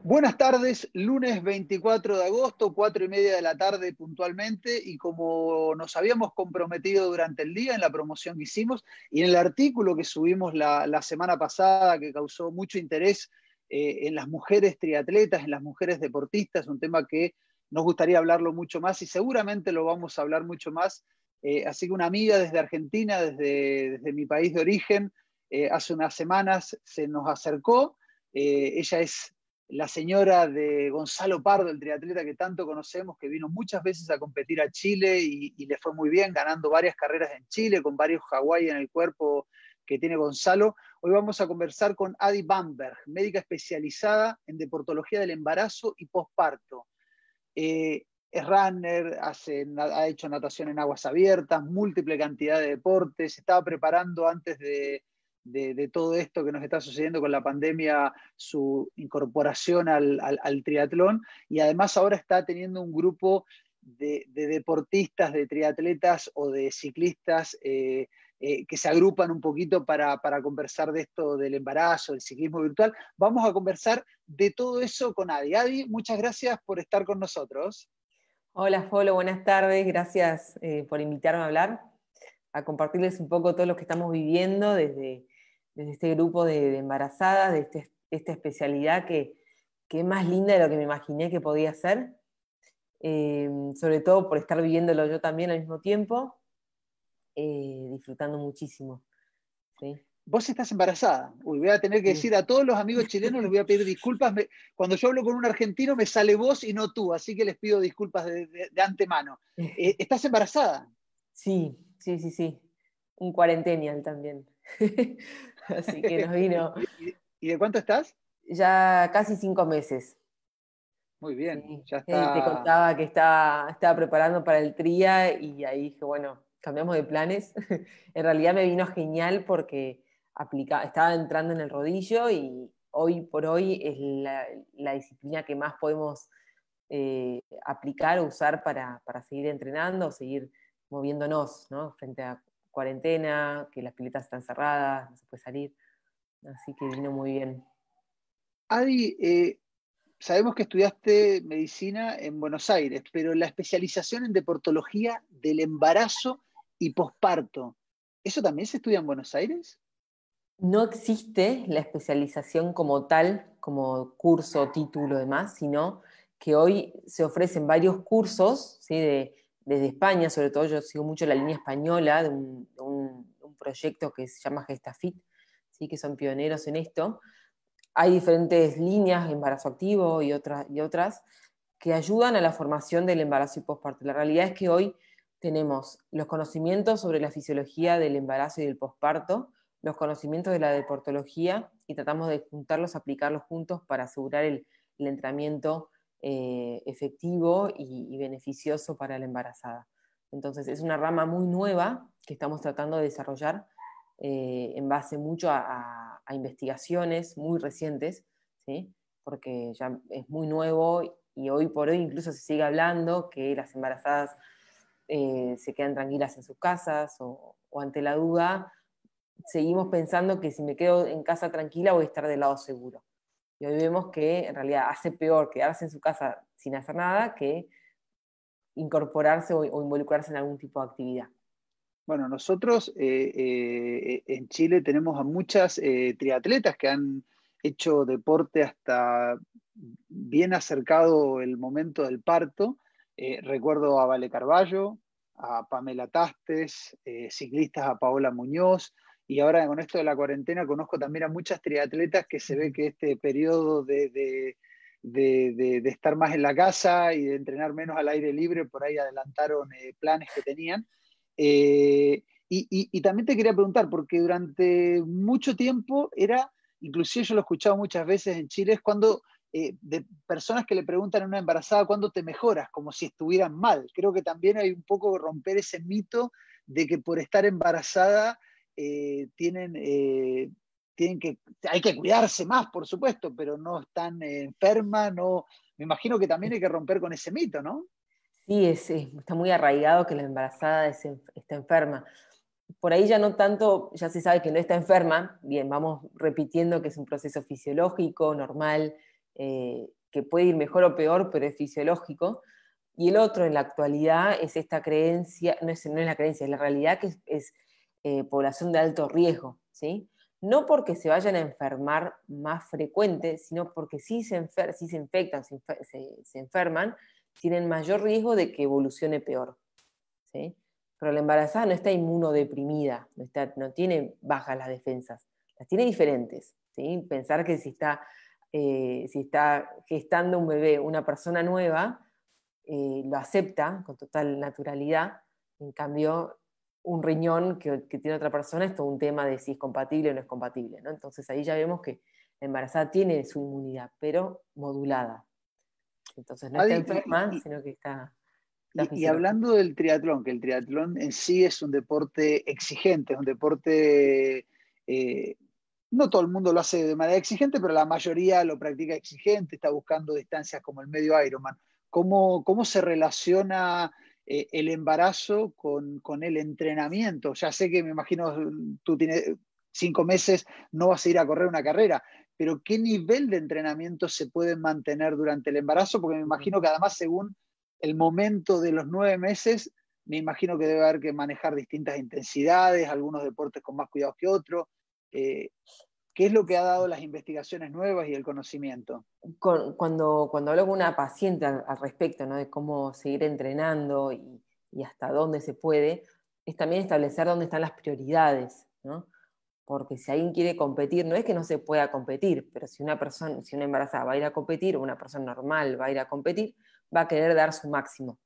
Buenas tardes, lunes 24 de agosto, 4:30 de la tarde puntualmente, y como nos habíamos comprometido durante el día en la promoción que hicimos y en el artículo que subimos la semana pasada, que causó mucho interés en las mujeres triatletas, en las mujeres deportistas, un tema que nos gustaría hablarlo mucho más y seguramente lo vamos a hablar mucho más. Así que una amiga desde Argentina, desde mi país de origen, hace unas semanas se nos acercó. Ella es la señora de Gonzalo Pardo, el triatleta que tanto conocemos, que vino muchas veces a competir a Chile y le fue muy bien, ganando varias carreras en Chile, con varios Hawái en el cuerpo que tiene Gonzalo. Hoy vamos a conversar con Adi Bamberg, médica especializada en deportología del embarazo y posparto. Es runner, ha hecho natación en aguas abiertas, múltiple cantidad de deportes, se estaba preparando antes de todo esto que nos está sucediendo con la pandemia, su incorporación al triatlón, y además ahora está teniendo un grupo de deportistas, de triatletas o de ciclistas que se agrupan un poquito para conversar de esto del embarazo, del ciclismo virtual. Vamos a conversar de todo eso con Adi. Adi, muchas gracias por estar con nosotros. Hola, Folo, buenas tardes. Gracias por invitarme a hablar, a compartirles un poco todo lo que estamos viviendo desde este grupo de embarazadas, de esta especialidad que es más linda de lo que me imaginé que podía ser, sobre todo por estar viviéndolo yo también al mismo tiempo, disfrutando muchísimo. ¿Sí? Vos estás embarazada. Uy, voy a tener que Sí. decir a todos los amigos chilenos, les voy a pedir disculpas. Cuando yo hablo con un argentino me sale vos y no tú, así que les pido disculpas de antemano. ¿Estás embarazada? Sí, sí, sí, sí. Un cuarentenial también. Así que nos vino ¿Y de cuánto estás? ya casi 5 meses. Muy bien, Sí, ya te está. contaba que estaba preparando para el TRIA y ahí dije, bueno, cambiamos de planes. En realidad me vino genial porque estaba entrando en el rodillo y hoy por hoy es la disciplina que más podemos aplicar o usar para seguir entrenando, seguir moviéndonos, ¿no? Frente a cuarentena, que las piletas están cerradas, no se puede salir. Así que vino muy bien. Adi, sabemos que estudiaste medicina en Buenos Aires, pero la especialización en deportología del embarazo y posparto, ¿eso también se estudia en Buenos Aires? No existe la especialización como tal, como curso, título, demás, sino que hoy se ofrecen varios cursos, ¿sí? Desde España, sobre todo yo sigo mucho la línea española de un proyecto que se llama Gestafit, ¿sí? Que son pioneros en esto. Hay diferentes líneas, embarazo activo y otras, que ayudan a la formación del embarazo y posparto. La realidad es que hoy tenemos los conocimientos sobre la fisiología del embarazo y del posparto, los conocimientos de la deportología y tratamos de juntarlos, aplicarlos juntos para asegurar el entrenamiento efectivo y beneficioso para la embarazada. Entonces es una rama muy nueva que estamos tratando de desarrollar en base mucho a investigaciones muy recientes, ¿sí? Porque ya es muy nuevo y hoy por hoy incluso se sigue hablando que las embarazadas se quedan tranquilas en sus casas o ante la duda seguimos pensando que si me quedo en casa tranquila voy a estar del lado seguro. Y hoy vemos que en realidad hace peor quedarse en su casa sin hacer nada que incorporarse o involucrarse en algún tipo de actividad. Bueno, nosotros en Chile tenemos a muchas triatletas que han hecho deporte hasta bien acercado el momento del parto. Recuerdo a Vale Carballo, a Pamela Tastes, ciclistas a Paola Muñoz, y ahora con esto de la cuarentena conozco también a muchas triatletas que se ve que este periodo de estar más en la casa y de entrenar menos al aire libre, por ahí adelantaron planes que tenían. Y también te quería preguntar, porque durante mucho tiempo era, inclusive yo lo he escuchado muchas veces en Chile, es cuando de personas que le preguntan a una embarazada cuándo te mejoras, como si estuvieran mal. Creo que también hay un poco romper ese mito de que por estar embarazada tienen que, hay que cuidarse más, por supuesto, pero no están enfermas, no, me imagino que también hay que romper con ese mito, ¿no? Sí, está muy arraigado que la embarazada está enferma. Por ahí ya no tanto, ya se sabe que no está enferma, bien, vamos repitiendo que es un proceso fisiológico, normal, que puede ir mejor o peor, pero es fisiológico. Y el otro, en la actualidad, es esta creencia, no es la creencia, es la realidad que es población de alto riesgo, ¿sí? No porque se vayan a enfermar más frecuente, sino porque si se infectan, se enferman, tienen mayor riesgo de que evolucione peor, ¿sí? Pero la embarazada no está inmunodeprimida, no tiene bajas las defensas, las tiene diferentes, ¿sí? Pensar que si está gestando un bebé, una persona nueva, lo acepta con total naturalidad. En cambio, un riñón que tiene otra persona es todo un tema de si es compatible o no es compatible, ¿no? Entonces ahí ya vemos que la embarazada tiene su inmunidad, pero modulada. Entonces no está Adi, enferma, sino que está y fisiológica. hablando del triatlón, que el triatlón en sí es un deporte exigente, es un deporte, no todo el mundo lo hace de manera exigente, pero la mayoría lo practica exigente, está buscando distancias como el medio Ironman. ¿Cómo se relaciona el embarazo con el entrenamiento? Ya sé que me imagino tú tienes 5 meses, no vas a ir a correr una carrera, pero ¿qué nivel de entrenamiento se puede mantener durante el embarazo? Porque me imagino que además según el momento de los 9 meses, me imagino que debe haber que manejar distintas intensidades, algunos deportes con más cuidado que otros. Eh, ¿Qué es lo que ha dado las investigaciones nuevas y el conocimiento? Cuando hablo con una paciente al respecto, ¿no? De cómo seguir entrenando y hasta dónde se puede, es también establecer dónde están las prioridades, ¿no? Porque si alguien quiere competir, no es que no se pueda competir, pero si una embarazada va a ir a competir, o una persona normal va a ir a competir, va a querer dar su máximo.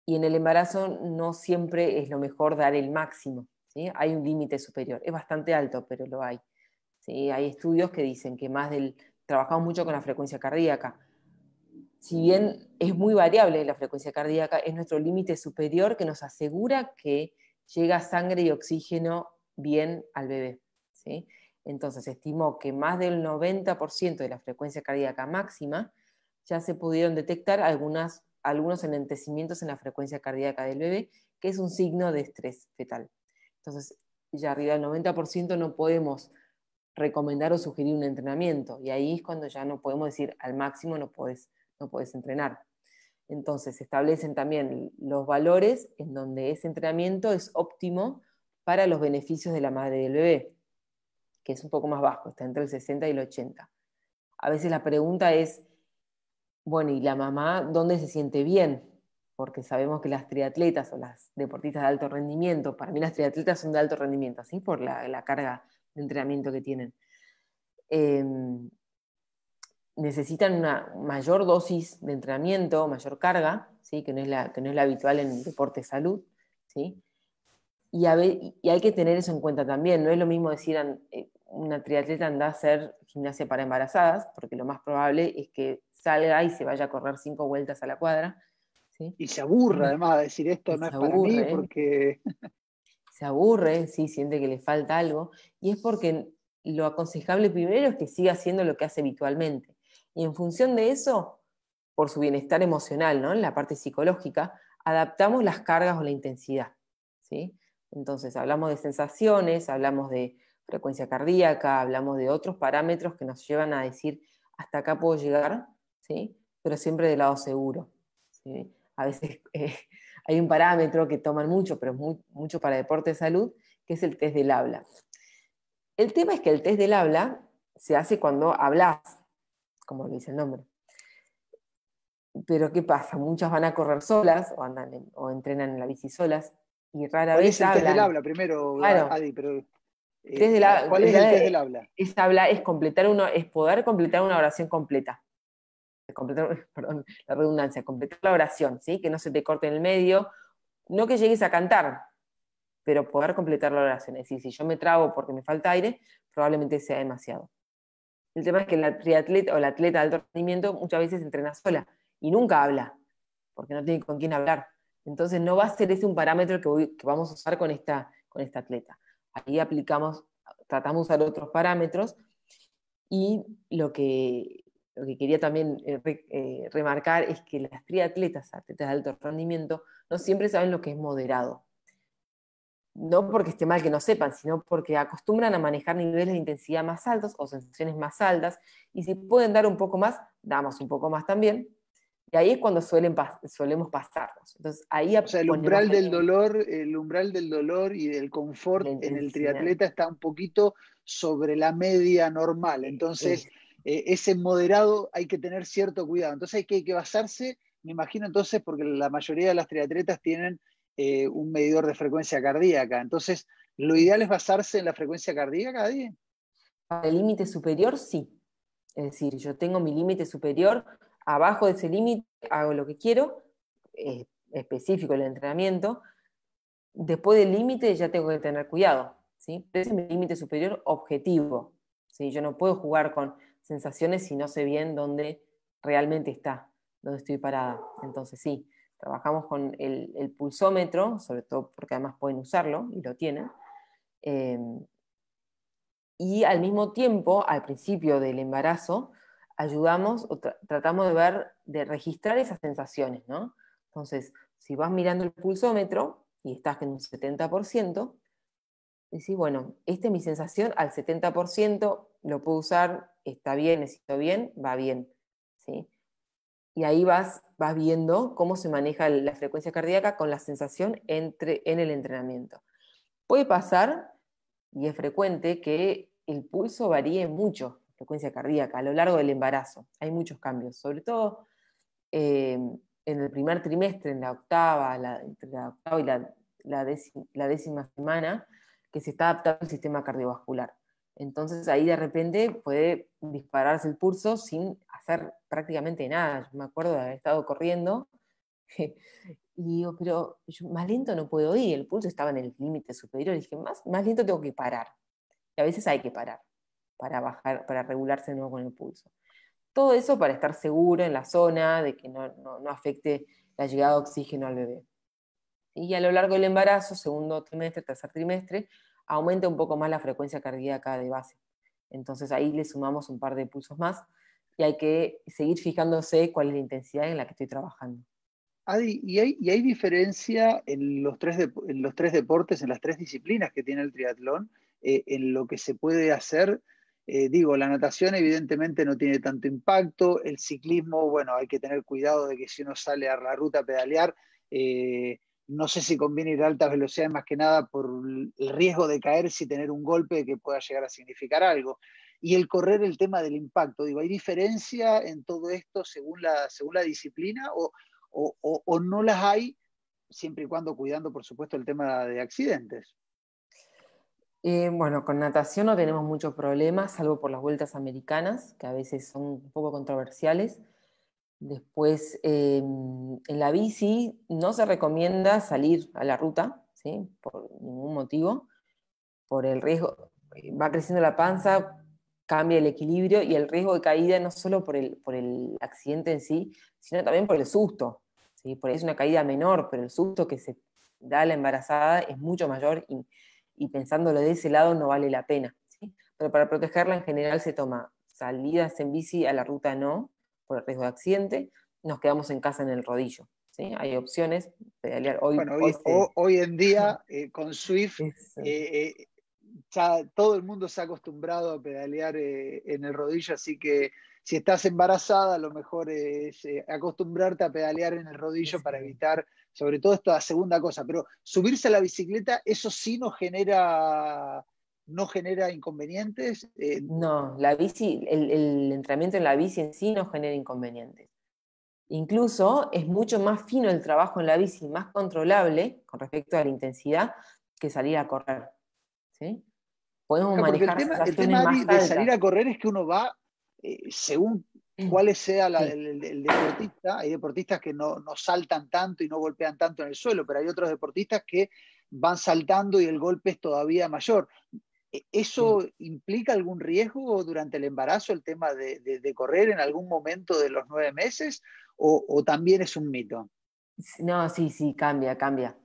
Y en el embarazo no siempre es lo mejor dar el máximo, ¿sí? Hay un límite superior, es bastante alto, pero lo hay, ¿sí? Hay estudios que dicen que trabajamos mucho con la frecuencia cardíaca. Si bien es muy variable la frecuencia cardíaca, es nuestro límite superior que nos asegura que llega sangre y oxígeno bien al bebé, ¿sí? Entonces, se estimó que más del 90% de la frecuencia cardíaca máxima ya se pudieron detectar algunos enlentecimientos en la frecuencia cardíaca del bebé, que es un signo de estrés fetal. Entonces, ya arriba del 90% no podemos recomendar o sugerir un entrenamiento, y ahí es cuando ya no podemos decir al máximo no puedes entrenar. Entonces se establecen también los valores en donde ese entrenamiento es óptimo para los beneficios de la madre y del bebé, que es un poco más bajo, está entre el 60 y el 80. A veces la pregunta es, bueno, ¿y la mamá dónde se siente bien? Porque sabemos que las triatletas o las deportistas de alto rendimiento, para mí las triatletas son de alto rendimiento, así por la carga de entrenamiento que tienen. Eh, Necesitan una mayor dosis de entrenamiento, mayor carga, ¿sí? que no es la habitual en el deporte de salud, ¿sí? Y hay que tener eso en cuenta también. No es lo mismo decir una triatleta anda a hacer gimnasia para embarazadas, porque lo más probable es que salga y se vaya a correr 5 vueltas a la cuadra, ¿sí? Y se aburre Y además de decir esto no es se para mí aburre, porque... sí, siente que le falta algo, y es porque lo aconsejable primero es que siga haciendo lo que hace habitualmente. Y en función de eso, por su bienestar emocional, ¿no? En la parte psicológica, adaptamos las cargas o la intensidad, ¿sí? Entonces, hablamos de sensaciones, hablamos de frecuencia cardíaca, hablamos de otros parámetros que nos llevan a decir, hasta acá puedo llegar, ¿sí? Pero siempre del lado seguro, ¿sí? A veces hay un parámetro que toman mucho, pero mucho para deporte de salud, que es el test del habla. El tema es que el test del habla se hace cuando hablas, como lo dice el nombre. Pero ¿qué pasa? Muchas van a correr solas o entrenan en la bici solas y rara ¿Cuál es vez el test del hablan. habla primero, Claro, Adi? Pero, ¿cuál el es el test del habla? es poder completar una oración completa. Perdón, la redundancia, completar la oración, ¿sí? Que no se te corte en el medio, no que llegues a cantar, pero poder completar la oración. Es decir, si yo me trabo porque me falta aire, probablemente sea demasiado. El tema es que la triatleta o la atleta de alto rendimiento muchas veces entrena sola y nunca habla, porque no tiene con quién hablar. Entonces no va a ser ese un parámetro que vamos a usar con esta atleta. Ahí tratamos de usar otros parámetros, y lo que quería también remarcar es que las triatletas, atletas de alto rendimiento, no siempre saben lo que es moderado. no porque esté mal que no sepan, sino porque acostumbran a manejar niveles de intensidad más altos o sensaciones más altas, y si pueden dar un poco más, damos un poco más también, y ahí es cuando solemos pasarnos. Entonces ahí O sea, ponemos el límite. el umbral del dolor y del La confort en el intensidad triatleta está un poquito sobre la media normal. Entonces, es, ese moderado hay que tener cierto cuidado. Entonces hay que basarse, me imagino entonces, porque la mayoría de las triatletas tienen un medidor de frecuencia cardíaca. Entonces, lo ideal es es- basarse en la frecuencia cardíaca, Adi. para el límite superior, sí. Es decir, yo tengo mi límite superior, abajo de ese límite hago lo que quiero, específico el entrenamiento. Después del límite ya tengo que tener cuidado, ¿sí? Ese es mi límite superior objetivo, ¿sí? Yo no puedo jugar con sensaciones si no sé bien dónde realmente está, dónde estoy parada. Entonces sí, trabajamos con el pulsómetro, sobre todo porque además pueden usarlo y lo tienen. eh, y al mismo tiempo, al principio del embarazo, ayudamos o tratamos de ver, de registrar esas sensaciones, ¿no? Entonces, si vas mirando el pulsómetro y estás en un 70%, decís, bueno, esta es mi sensación al 70%, lo puedo usar, está bien, necesito bien, va bien, ¿sí? Y ahí vas viendo cómo se maneja la frecuencia cardíaca con la sensación en el entrenamiento. Puede pasar, y es frecuente, que el pulso varíe mucho, la frecuencia cardíaca, a lo largo del embarazo. Hay muchos cambios, sobre todo eh, en el primer trimestre, en la octava, entre la octava y la décima semana, que se está adaptando el sistema cardiovascular. Entonces ahí de repente puede dispararse el pulso sin hacer prácticamente nada. Yo me acuerdo de haber estado corriendo y digo, pero yo más lento no puedo ir, el pulso estaba en el límite superior, y dije, más lento tengo que parar. Y a veces hay que parar para bajar, para regularse de nuevo con el pulso. Todo eso para estar seguro en la zona, de que no afecte la llegada de oxígeno al bebé. Y a lo largo del embarazo, segundo trimestre, tercer trimestre, aumenta un poco más la frecuencia cardíaca de base. Entonces ahí le sumamos un par de pulsos más y hay que seguir fijándose cuál es la intensidad en la que estoy trabajando. Adi, y hay diferencia en en los tres deportes, en las tres disciplinas que tiene el triatlón, en lo que se puede hacer? Digo, la natación evidentemente no tiene tanto impacto, el ciclismo, bueno, hay que tener cuidado de que si uno sale a la ruta a pedalear, no sé si conviene ir a altas velocidades más que nada por el riesgo de caer si tener un golpe que pueda llegar a significar algo. Y el correr, el tema del impacto, digo, ¿hay diferencia en todo esto según la disciplina o no las hay, siempre y cuando cuidando, por supuesto, el tema de accidentes? Bueno, con natación no tenemos muchos problemas, salvo por las vueltas americanas, que a veces son un poco controversiales. Después, en la bici no se recomienda salir a la ruta, ¿sí? Por ningún motivo, por el riesgo. Va creciendo la panza, cambia el equilibrio y el riesgo de caída no solo por el accidente en sí, sino también por el susto, ¿sí? Por ahí es una caída menor, pero el susto que se da a la embarazada es mucho mayor y pensándolo de ese lado no vale la pena, ¿sí? Pero para protegerla en general se toma salidas en bici, a la ruta no, por el riesgo de accidente, nos quedamos en casa en el rodillo, ¿sí? Hay opciones, pedalear, Bueno, hoy se... hoy en día con Swift es, ya todo el mundo se ha acostumbrado a pedalear en el rodillo, así que si estás embarazada, lo mejor es acostumbrarte a pedalear en el rodillo es, para evitar, sobre todo esta segunda cosa. Pero subirse a la bicicleta, eso sí no genera inconvenientes. No, la bici, el entrenamiento en la bici en sí no genera inconvenientes. Incluso es mucho más fino el trabajo en la bici, más controlable con respecto a la intensidad que salir a correr, ¿sí? Podemos Claro, porque manejar el sensaciones tema, Adi, más de salir altas. a correr es que uno va según cuál sea Sí, el deportista. Hay deportistas que no saltan tanto y no golpean tanto en el suelo, pero hay otros deportistas que van saltando y el golpe es todavía mayor. sí. ¿Eso implica algún riesgo durante el embarazo, el tema de correr en algún momento de los 9 meses, o también es un mito? No, sí, sí, cambia, cambia.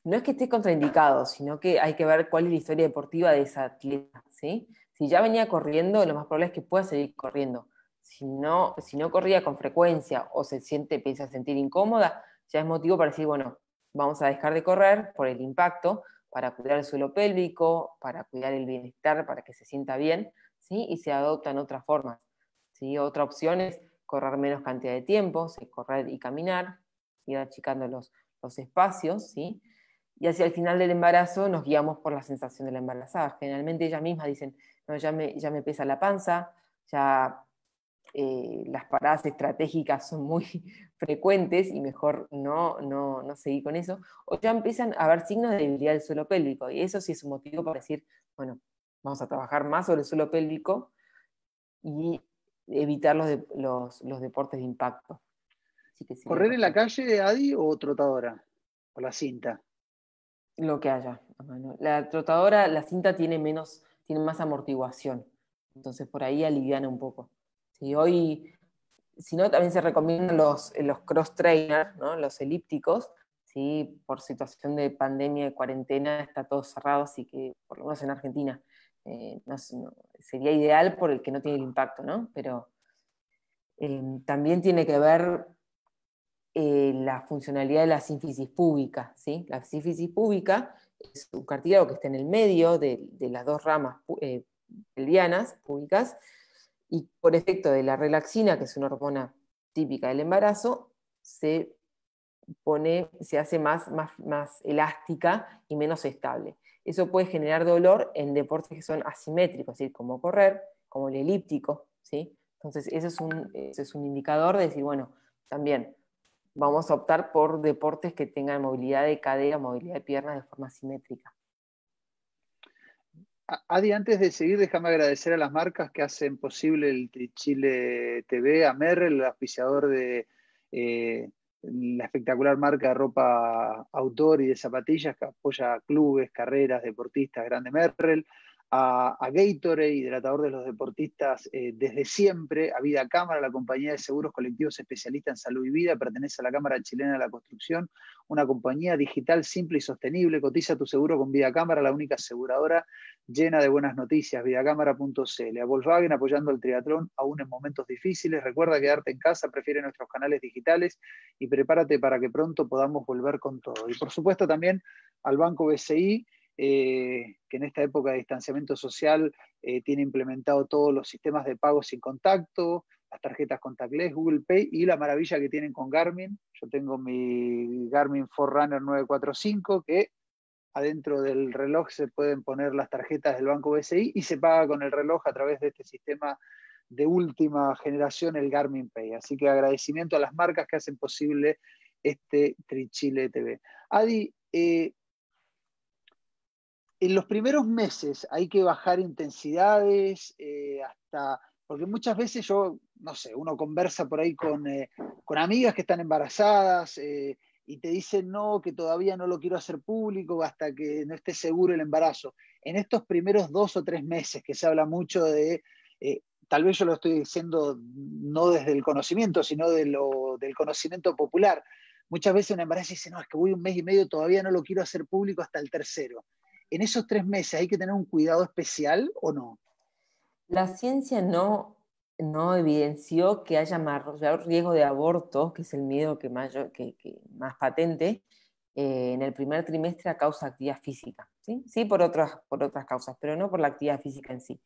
No es que esté contraindicado, sino que hay que ver cuál es la historia deportiva de esa atleta, ¿sí? Si ya venía corriendo, lo más probable es que pueda seguir corriendo. Si no corría con frecuencia o empieza a sentir incómoda, ya es motivo para decir, bueno, vamos a dejar de correr por el impacto, para cuidar el suelo pélvico, para cuidar el bienestar, para que se sienta bien, ¿sí? Y se adoptan otras formas, ¿sí? Otra opción es correr menos cantidad de tiempo, ¿sí? Correr y caminar, ir achicando los espacios, ¿sí? Y hacia el final del embarazo nos guiamos por la sensación de la embarazada. Generalmente ellas mismas dicen, no, ya me pesa la panza, ya las paradas estratégicas son muy frecuentes y mejor no seguir con eso, o ya empiezan a haber signos de debilidad del suelo pélvico, y eso sí es un motivo para decir, bueno, vamos a trabajar más sobre el suelo pélvico y evitar los deportes de impacto. Así que sería ¿Correr en la perfecto. calle, Adi, o trotadora? O la cinta. Lo que haya a mano. La trotadora, la cinta tiene más amortiguación, entonces por ahí aliviana un poco. Sí, hoy, si no, también se recomiendan los cross trainers, ¿no? Los elípticos, ¿sí? Por situación de pandemia, de cuarentena, está todo cerrado, así que, por lo menos en Argentina, sería ideal por el que no tiene el impacto, ¿no? Pero también tiene que ver la funcionalidad de la sínfisis púbica, ¿sí? La sínfisis púbica es un cartílago que está en el medio de las dos ramas pelvianas, púbicas, y por efecto de la relaxina, que es una hormona típica del embarazo, se hace más elástica y menos estable. Eso puede generar dolor en deportes que son asimétricos, ¿sí? Como correr, como el elíptico, ¿sí? Entonces, ese es un indicador de decir, bueno, también vamos a optar por deportes que tengan movilidad de cadera, movilidad de piernas de forma simétrica. Adi, antes de seguir, déjame agradecer a las marcas que hacen posible el Chile TV, a Merrell, el auspiciador de la espectacular marca de ropa outdoor y de zapatillas que apoya a clubes, carreras, deportistas, grande Merrell, a Gatorade, hidratador de los deportistas desde siempre, a Vida Cámara, la compañía de seguros colectivos especialista en salud y vida, pertenece a la Cámara Chilena de la Construcción, una compañía digital simple y sostenible. Cotiza tu seguro con Vida Cámara, la única aseguradora llena de buenas noticias, vidacámara.cl. A Volkswagen apoyando el triatlón aún en momentos difíciles. Recuerda quedarte en casa, prefiere nuestros canales digitales y prepárate para que pronto podamos volver con todo. Y por supuesto también al Banco BCI, que en esta época de distanciamiento social tiene implementado todos los sistemas de pago sin contacto, las tarjetas contactless, Google Pay y la maravilla que tienen con Garmin. Yo tengo mi Garmin Forerunner 945 que adentro del reloj se pueden poner las tarjetas del Banco BCI y se paga con el reloj a través de este sistema de última generación, el Garmin Pay. Así que agradecimiento a las marcas que hacen posible este Trichile TV. Adi, en los primeros meses hay que bajar intensidades porque muchas veces yo, no sé, uno conversa por ahí con amigas que están embarazadas y te dicen no, que todavía no lo quiero hacer público hasta que no esté seguro el embarazo. En estos primeros 2 o 3 meses que se habla mucho tal vez yo lo estoy diciendo no desde el conocimiento, sino del conocimiento popular. Muchas veces un embarazo dice, no, es que voy 1 mes y medio, todavía no lo quiero hacer público hasta el tercero. ¿En esos 3 meses hay que tener un cuidado especial o no? La ciencia no evidenció que haya mayor riesgo de aborto, que es el miedo que más patente, en el primer trimestre a causa de actividad física. Sí, sí por otras causas, pero no por la actividad física en sí.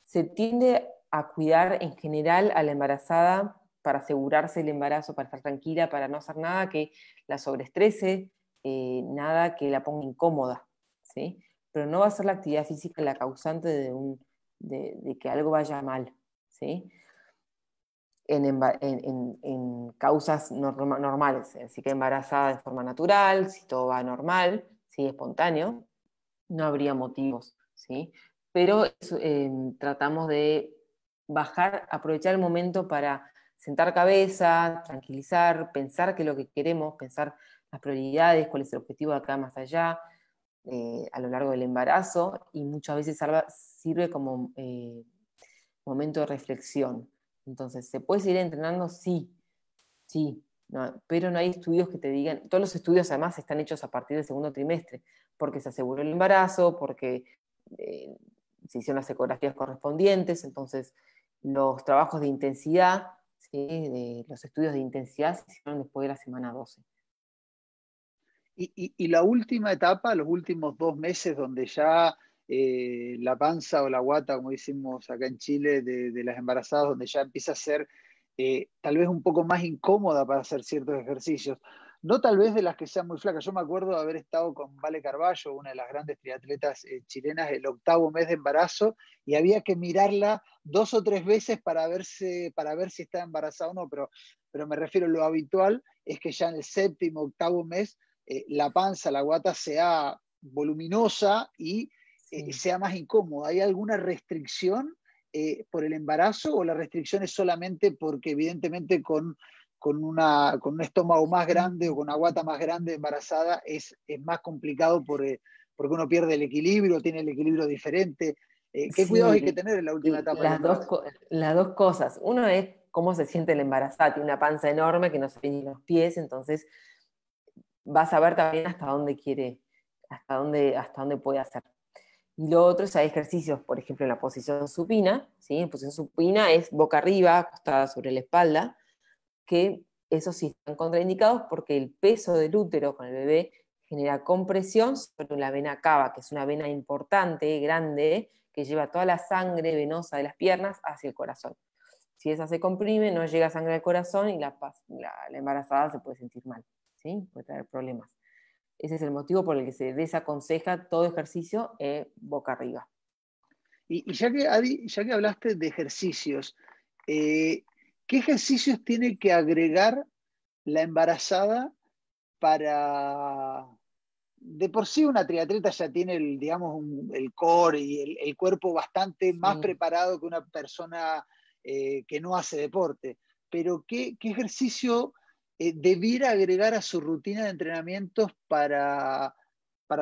Se tiende a cuidar en general a la embarazada para asegurarse el embarazo, para estar tranquila, para no hacer nada que la sobreestrese, nada que la ponga incómoda, ¿sí? Pero no va a ser la actividad física la causante de que algo vaya mal, ¿sí? En causas normales, así que embarazada de forma natural, si todo va normal, si espontáneo, no habría motivos, ¿sí? Pero tratamos de aprovechar el momento para sentar cabeza, tranquilizar, pensar qué es lo que queremos, pensar las prioridades, cuál es el objetivo de acá más allá, a lo largo del embarazo, y muchas veces sirve como momento de reflexión. Entonces, ¿se puede seguir entrenando? Sí, sí, no, pero no hay estudios que te digan, todos los estudios además están hechos a partir del segundo trimestre, porque se aseguró el embarazo, porque eh, se hicieron las ecografías correspondientes, entonces los trabajos de intensidad, ¿sí? Los estudios de intensidad se hicieron después de la semana 12. Y la última etapa, los últimos 2 meses, donde ya la panza o la guata, como decimos acá en Chile, de las embarazadas, donde ya empieza a ser tal vez un poco más incómoda para hacer ciertos ejercicios. No tal vez de las que sean muy flacas. Yo me acuerdo de haber estado con Vale Carballo, una de las grandes triatletas chilenas, el 8.º mes de embarazo, y había que mirarla 2 o 3 veces para ver si estaba embarazada o no, pero me refiero a lo habitual, es que ya en el 7.º, 8.º mes, la panza, la guata sea voluminosa y Sí. sea más incómoda. ¿Hay alguna restricción por el embarazo, o la restricción es solamente porque evidentemente con un estómago más grande o con una guata más grande embarazada es más complicado porque uno pierde el equilibrio, tiene el equilibrio diferente? ¿Qué cuidados hay que Sí, tener en la última etapa del embarazo? las dos cosas. Uno es cómo se siente la embarazada, tiene una panza enorme que no se ve ni los pies, entonces vas a ver también hasta dónde quiere, hasta dónde puede hacer. Y lo otro es hay ejercicios, por ejemplo, en la posición supina, ¿sí? En posición supina es boca arriba, acostada sobre la espalda, que esos sí están contraindicados porque el peso del útero con el bebé genera compresión sobre la vena cava, que es una vena importante, grande, que lleva toda la sangre venosa de las piernas hacia el corazón. Si esa se comprime, no llega sangre al corazón y la embarazada se puede sentir mal, ¿sí? Puede traer problemas. Ese es el motivo por el que se desaconseja todo ejercicio boca arriba. Y ya que, Adi, ya que hablaste de ejercicios, ¿qué ejercicios tiene que agregar la embarazada para... De por sí una triatleta ya tiene digamos, el core y el cuerpo bastante más Sí. preparado que una persona que no hace deporte. Pero ¿qué ejercicio debiera agregar a su rutina de entrenamientos para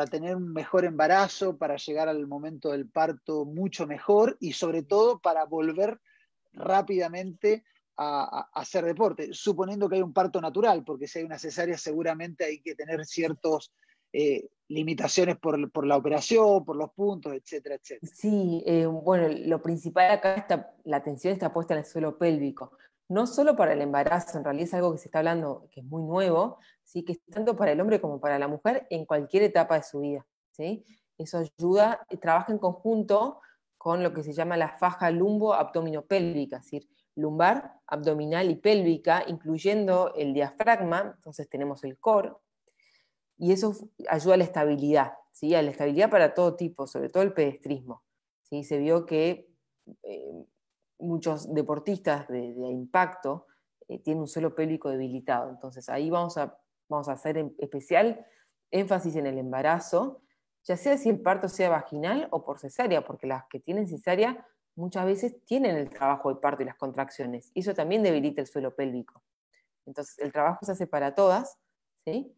tener un mejor embarazo, para llegar al momento del parto mucho mejor y sobre todo para volver rápidamente a hacer deporte, suponiendo que hay un parto natural, porque si hay una cesárea seguramente hay que tener ciertos limitaciones por la operación, por los puntos, etcétera, etcétera. Sí, bueno, lo principal acá está, la atención está puesta en el suelo pélvico, no solo para el embarazo, en realidad es algo que se está hablando, que es muy nuevo, ¿sí? Que es tanto para el hombre como para la mujer en cualquier etapa de su vida, ¿sí? Eso ayuda, trabaja en conjunto con lo que se llama la faja lumbo-abdominopélvica, es decir, lumbar, abdominal y pélvica, incluyendo el diafragma, entonces tenemos el core, y eso ayuda a la estabilidad, ¿sí? A la estabilidad para todo tipo, sobre todo el pedestrismo, ¿sí? Se vio que eh, muchos deportistas de impacto tienen un suelo pélvico debilitado, entonces ahí vamos a hacer en especial énfasis en el embarazo, ya sea si el parto sea vaginal o por cesárea, porque las que tienen cesárea muchas veces tienen el trabajo de parto y las contracciones, y eso también debilita el suelo pélvico. Entonces el trabajo se hace para todas, ¿sí?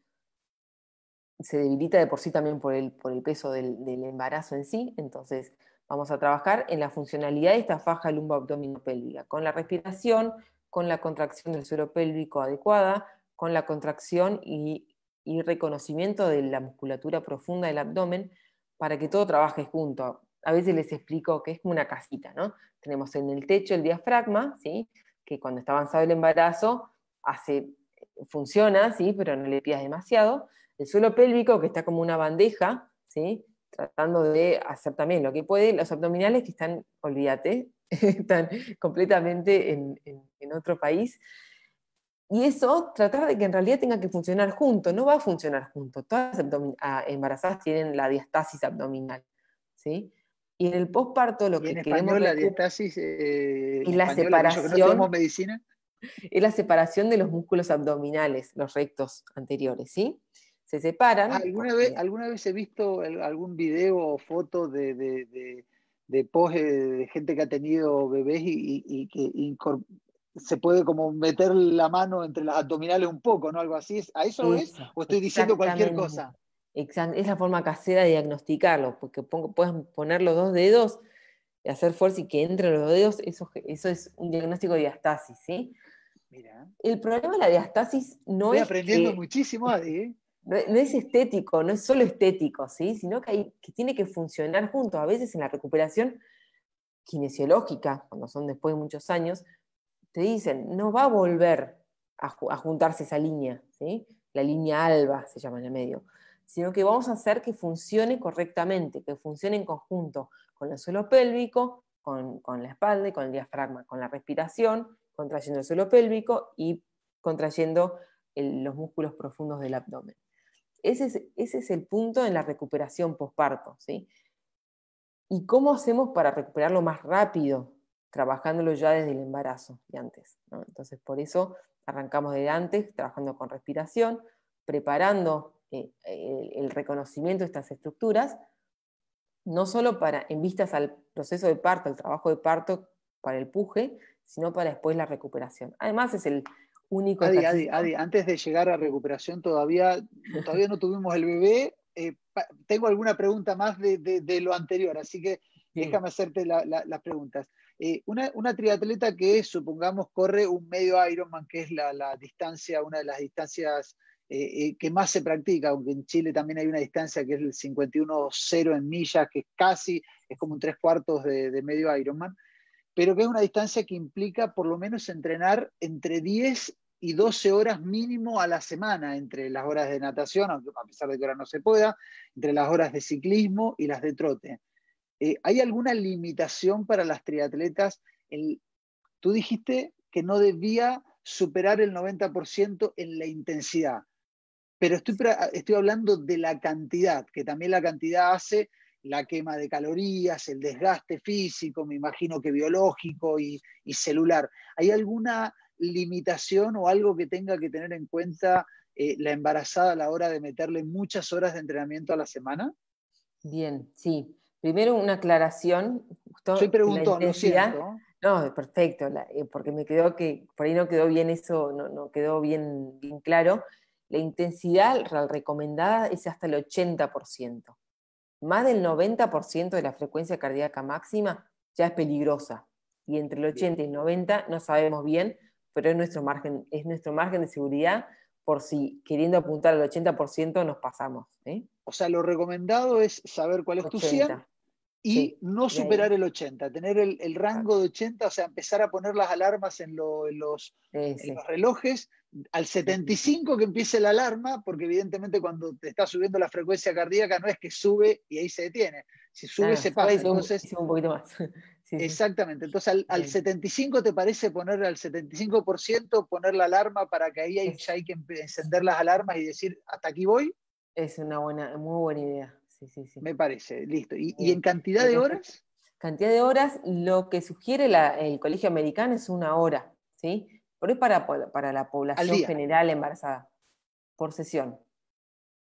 Se debilita de por sí también por el peso del embarazo en sí, entonces vamos a trabajar en la funcionalidad de esta faja lumbo-abdominopélvica, con la respiración, con la contracción del suelo pélvico adecuada, con la contracción y reconocimiento de la musculatura profunda del abdomen, para que todo trabaje junto. A veces les explico que es como una casita, ¿no? Tenemos en el techo el diafragma, ¿sí? Que cuando está avanzado el embarazo funciona, ¿sí? Pero no le pidas demasiado. El suelo pélvico, que está como una bandeja, ¿sí? Tratando de hacer también lo que puede. Los abdominales que están, olvídate, están completamente en otro país. Y eso, tratar de que en realidad tenga que funcionar junto, no va a funcionar junto. Todas las embarazadas tienen la diastasis abdominal, ¿sí? Y en el posparto lo Y en que queremos español, la recuperar diastasis, es en la español, aquellos que no estudiamos separación, medicina. es la separación de los músculos abdominales, los rectos anteriores, ¿sí? Se separan porque ¿Alguna vez he visto algún video o foto de post de gente que ha tenido bebés y que se puede como meter la mano entre las abdominales un poco, ¿no? Algo así. ¿A eso es? eso, ¿O estoy diciendo cualquier exactamente. cosa? Es la forma casera de diagnosticarlo, porque puedes poner los dos dedos y hacer fuerza y que entre los dos dedos, eso es un diagnóstico de diastasis, ¿sí? Mira, El problema de la diastasis no estoy es aprendiendo que muchísimo, Adi, ¿eh? no es estético, no es solo estético, ¿sí? Sino que tiene que funcionar juntos. A veces en la recuperación kinesiológica, cuando son después de muchos años, te dicen, no va a volver a juntarse esa línea, ¿sí? la línea alba se llama en el medio, sino que vamos a hacer que funcione correctamente, que funcione en conjunto con el suelo pélvico, con la espalda y con el diafragma, con la respiración, contrayendo el suelo pélvico y contrayendo los músculos profundos del abdomen. Ese es el punto en la recuperación posparto, ¿sí? ¿Y cómo hacemos para recuperarlo más rápido? Trabajándolo ya desde el embarazo de antes, ¿no? Entonces, por eso arrancamos de antes, trabajando con respiración, preparando el reconocimiento de estas estructuras, no solo en vistas al proceso de parto, al trabajo de parto para el puje, sino para después la recuperación. Además, es el único ejercicio. Adi, antes de llegar a recuperación, todavía no tuvimos el bebé. Tengo alguna pregunta más de lo anterior, así que Sí. déjame hacerte las preguntas. Una triatleta que, supongamos, corre un medio Ironman, que es la distancia, una de las distancias que más se practica, aunque en Chile también hay una distancia que es el 51.0 en millas, que es como un 3/4 de medio Ironman, pero que es una distancia que implica por lo menos entrenar entre 10 y 12 horas mínimo a la semana, entre las horas de natación, aunque a pesar de que ahora no se pueda, entre las horas de ciclismo y las de trote. ¿Hay alguna limitación para las triatletas? Tú dijiste que no debía superar el 90% en la intensidad, pero estoy hablando de la cantidad, que también la cantidad hace la quema de calorías, el desgaste físico, me imagino que biológico y celular. ¿Hay alguna limitación o algo que tenga que tener en cuenta la embarazada a la hora de meterle muchas horas de entrenamiento a la semana? Bien, sí. Primero una aclaración, Soy justo la preguntón, lo intensidad. siento. No, perfecto, porque me quedó que por ahí no quedó bien eso, no quedó bien claro. La intensidad recomendada es hasta el 80%. Más del 90% de la frecuencia cardíaca máxima ya es peligrosa. Y entre el 80 y el 90 no sabemos bien, pero es nuestro margen de seguridad por si queriendo apuntar al 80% nos pasamos. O sea, lo recomendado es saber cuál es tu 100 80, y sí, no de ahí. superar el 80, tener el rango de 80, o sea, empezar a poner las alarmas en Sí, los relojes, al sí. 75 que empiece la alarma, porque evidentemente cuando te está subiendo la frecuencia cardíaca no es que sube y ahí se detiene, si sube Claro, se sube y pasa, entonces, sube un poquito más. Sí, sí. exactamente, entonces al Bien. 75 te parece poner al 75% poner la alarma para que ahí Es, ya hay que encender las alarmas y decir, hasta aquí voy, es una muy buena idea. Sí, sí, sí. me parece, listo. ¿Y en Bien. cantidad Y de respecto horas? cantidad de horas, lo que sugiere el Colegio Americano es 1 hora, ¿sí? Pero es para la Al población día. general embarazada, por sesión,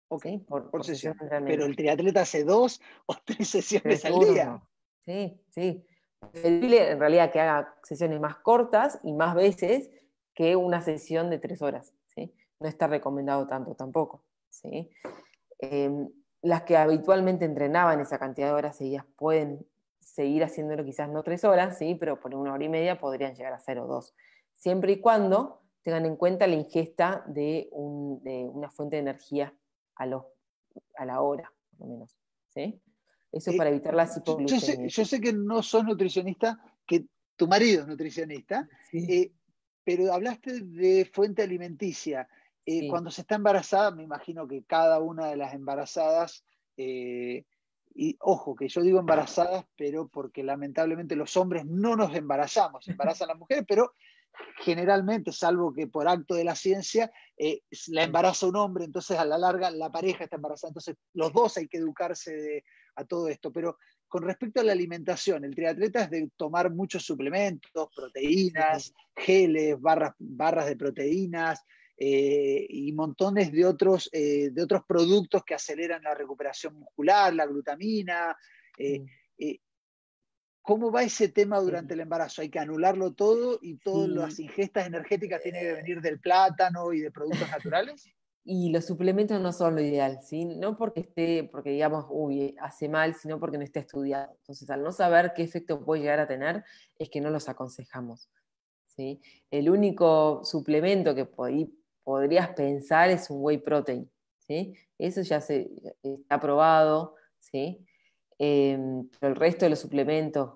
Ok, ¿sí? por Por sesión sesión. de Pero entrenamiento. el triatleta hace 2 o 3 sesiones 3 turnos. al día. Sí, sí. Preferible en realidad que haga sesiones más cortas y más veces que una sesión de 3 horas, ¿sí? No está recomendado tanto tampoco, ¿sí? Eh, las que habitualmente entrenaban esa cantidad de horas, ellas pueden seguir haciéndolo quizás no 3 horas, ¿sí? Pero por 1 hora y media podrían llegar a 0 o 2. Siempre y cuando tengan en cuenta la ingesta de una fuente de energía a la hora, por lo menos, ¿sí? Eso Eh, para evitar la yo sé, hipoglucemia. yo sé que no sos nutricionista, que tu marido es nutricionista, Sí, eh, pero hablaste de fuente alimenticia. sí. Cuando se está embarazada, me imagino que cada una de las embarazadas, eh, y ojo, que yo digo embarazadas, pero porque lamentablemente los hombres no nos embarazamos, se embarazan las mujeres, pero generalmente, salvo que por acto de la ciencia, la embaraza un hombre, entonces a la larga la pareja está embarazada, entonces los dos hay que educarse a todo esto, pero con respecto a la alimentación, el triatleta es de tomar muchos suplementos, Sí. proteínas, geles, barras de proteínas y montones de otros productos que aceleran la recuperación muscular, la glutamina. Eh, Sí. eh, ¿Cómo va ese tema durante Sí. el embarazo? ¿Hay que anularlo todo y todas las Sí. ingestas energéticas tienen que venir del plátano y de productos naturales? Y los suplementos no son lo ideal, ¿sí? No porque digamos, uy, hace mal, sino porque no está estudiado. Entonces, al no saber qué efecto puede llegar a tener, es que no los aconsejamos, ¿sí? El único suplemento que podrías pensar es un whey protein, ¿sí? Eso está aprobado, ¿sí? Pero el resto de los suplementos,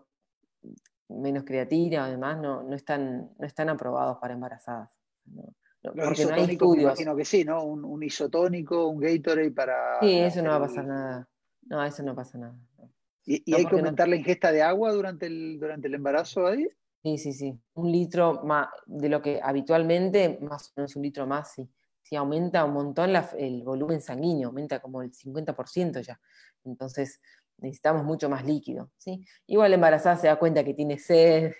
menos creatina, además, no están aprobados para embarazadas, ¿no? Los porque no hay isotónicos me estudios. imagino que sí, ¿no? Un isotónico, un Gatorade Sí, para eso no va a pasar el... nada. No, eso no pasa nada. ¿Y No, hay que porque no. aumentar la ingesta de agua durante el embarazo ahí? Sí, sí, sí. 1 litro más de lo que habitualmente, más o menos 1 litro más, sí. Sí, aumenta un montón el volumen sanguíneo, aumenta como el 50% ya. Entonces, necesitamos mucho más líquido, ¿sí? Igual la embarazada se da cuenta que tiene sed,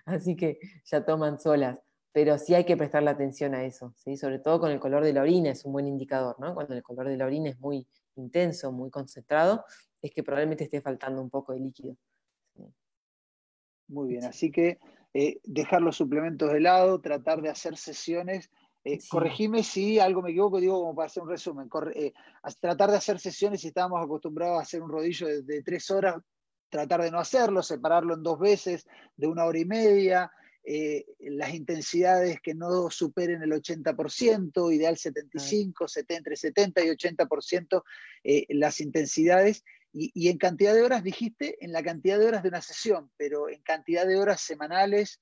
así que ya toman solas. Pero sí hay que prestarle atención a eso, ¿sí? Sobre todo con el color de la orina, es un buen indicador, ¿no? Cuando el color de la orina es muy intenso, muy concentrado, es que probablemente esté faltando un poco de líquido. ¿Sí? Muy bien, así que dejar los suplementos de lado, tratar de hacer sesiones. Sí, Corregime si algo me equivoco, digo como para hacer un resumen. Tratar de hacer sesiones, si estábamos acostumbrados a hacer un rodillo de 3 horas, tratar de no hacerlo, separarlo en 2 veces de 1 hora y media. Las intensidades que no superen el 80%, ideal claro. 75, 70, entre 70 y 80% las intensidades. Y en cantidad de horas, dijiste, en la cantidad de horas de una sesión, pero en cantidad de horas semanales,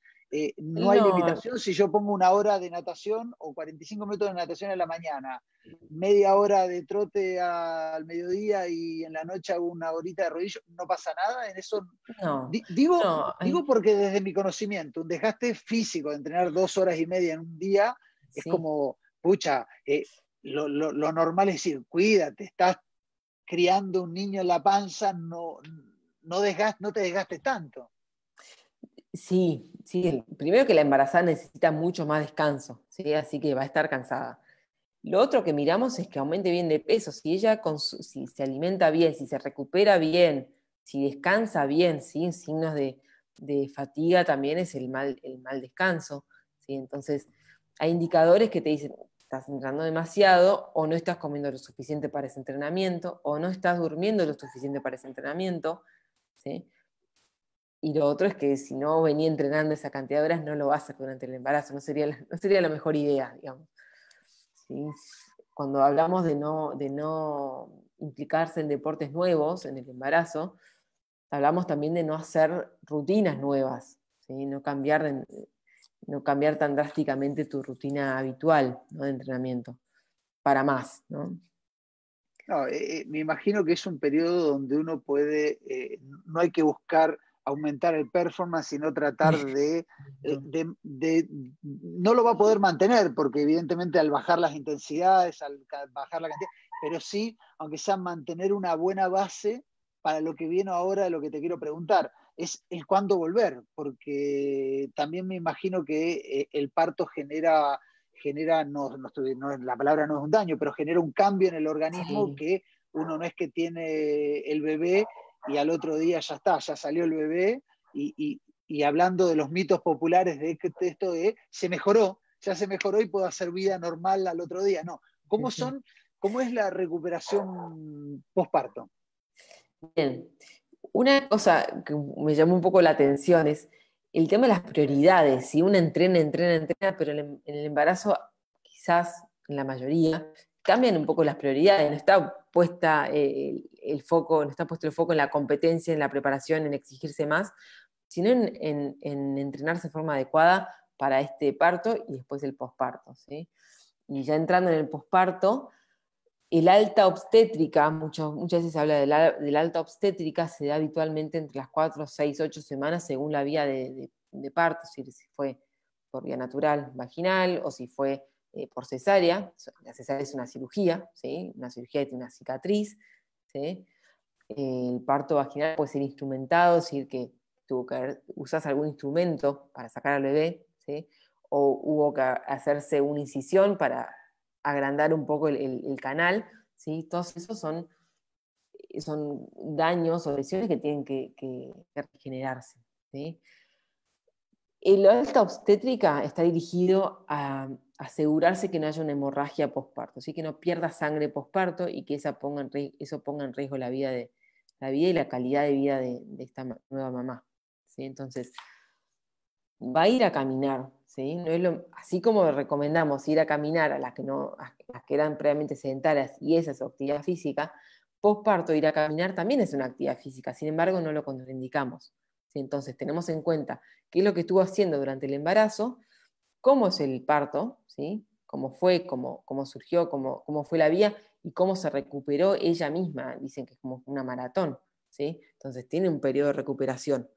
no hay No, limitación. Si yo pongo 1 hora de natación o 45 minutos de natación en la mañana, media hora de trote al mediodía y en la noche hago 1 horita de rodillo, no pasa nada. En eso no, no, digo porque desde mi conocimiento, un desgaste físico de entrenar 2 horas y media en un día es sí, como, pucha, lo normal es decir, cuídate, estás criando un niño en la panza, no te desgastes tanto. sí, sí. Primero que la embarazada necesita mucho más descanso, ¿sí? Así que va a estar cansada. Lo otro que miramos es que aumente bien de peso. Si ella si se alimenta bien, si se recupera bien, si descansa bien, ¿sí? Signos de fatiga también es el mal descanso, ¿sí? Entonces, hay indicadores que te dicen, estás entrenando demasiado, o no estás comiendo lo suficiente para ese entrenamiento, o no estás durmiendo lo suficiente para ese entrenamiento, ¿sí? Y lo otro es que si no venía entrenando esa cantidad de horas, no lo va a hacer durante el embarazo, no sería la mejor idea, digamos. ¿Sí? Cuando hablamos de no implicarse en deportes nuevos en el embarazo, hablamos también de no hacer rutinas nuevas, ¿sí? No cambiar tan drásticamente tu rutina habitual, ¿no? De entrenamiento, para más, ¿no? No, me imagino que es un periodo donde uno puede, no hay que buscar aumentar el performance, sino tratar No. no lo va a poder mantener, porque evidentemente al bajar las intensidades, bajar la cantidad, pero sí, aunque sea mantener una buena base para lo que viene ahora, de lo que te quiero preguntar, es el cuándo volver, porque también me imagino que el parto genera la palabra no es un daño, pero genera un cambio en el organismo Sí, que uno no es que tiene el bebé y al otro día ya está, ya salió el bebé y hablando de los mitos populares de esto de se mejoró, ya se mejoró y puedo hacer vida normal al otro día. No, sí, ¿cómo sí. son, cómo es la recuperación postparto? Bien. Una cosa que me llamó un poco la atención es el tema de las prioridades. Si uno entrena, pero en el embarazo, quizás en la mayoría, cambian un poco las prioridades. No está puesta el foco, no está puesto el foco en la competencia, en la preparación, en exigirse más, sino en entrenarse de forma adecuada para este parto y después el posparto, ¿sí? Y ya entrando en el posparto, el alta obstétrica, muchas veces se habla de la alta obstétrica, se da habitualmente entre las 4, 6, 8 semanas según la vía de parto, si fue por vía natural, vaginal, o si fue por cesárea. La cesárea es una cirugía, ¿sí? Una cirugía que tiene una cicatriz, ¿sí? El parto vaginal puede ser instrumentado, es decir, que usas algún instrumento para sacar al bebé, ¿sí? O hubo que hacerse una incisión para agrandar un poco el canal, ¿sí? Todos esos son daños o lesiones que tienen que regenerarse, ¿sí? El alta obstétrica está dirigido a asegurarse que no haya una hemorragia posparto, ¿sí? Que no pierda sangre posparto y que eso ponga en riesgo la vida y la calidad de vida de esta nueva mamá, ¿sí? Entonces, va a ir a caminar, ¿sí? No es así como recomendamos ir a caminar a las que eran previamente sedentarias y esa es su actividad física, posparto ir a caminar también es una actividad física, sin embargo no lo contraindicamos, ¿sí? Entonces tenemos en cuenta qué es lo que estuvo haciendo durante el embarazo, cómo es el parto, ¿sí? cómo fue, cómo surgió, cómo fue la vía y cómo se recuperó ella misma. Dicen que es como una maratón, ¿sí? Entonces tiene un periodo de recuperación.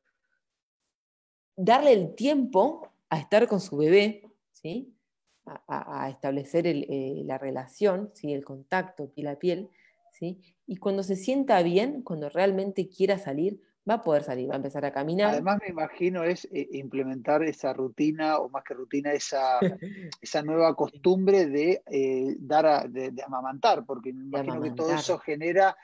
Darle el tiempo a estar con su bebé, ¿sí? A establecer la relación, ¿sí? El contacto piel a piel, ¿sí? Y cuando se sienta bien, cuando realmente quiera salir, va a poder salir, va a empezar a caminar. Además, me imagino es implementar esa rutina, o más que rutina, esa nueva costumbre de de amamantar, porque me De imagino que todo amamantar. eso genera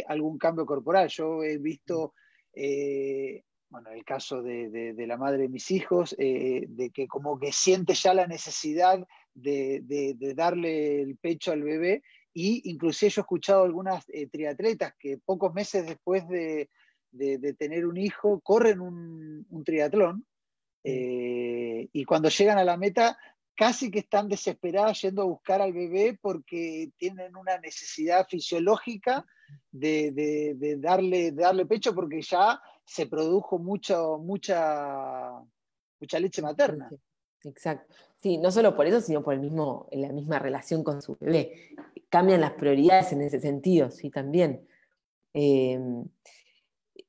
algún cambio corporal. Yo he visto, bueno, el caso de la madre de mis hijos, de que como que siente ya la necesidad de darle el pecho al bebé, y inclusive yo he escuchado algunas triatletas que pocos meses después de tener un hijo, corren un triatlón, y cuando llegan a la meta casi que están desesperadas yendo a buscar al bebé porque tienen una necesidad fisiológica de darle pecho, porque ya se produjo mucha leche materna. Exacto. Sí, no solo por eso, sino por la misma relación con su bebé. Cambian las prioridades en ese sentido, sí, también. Eh,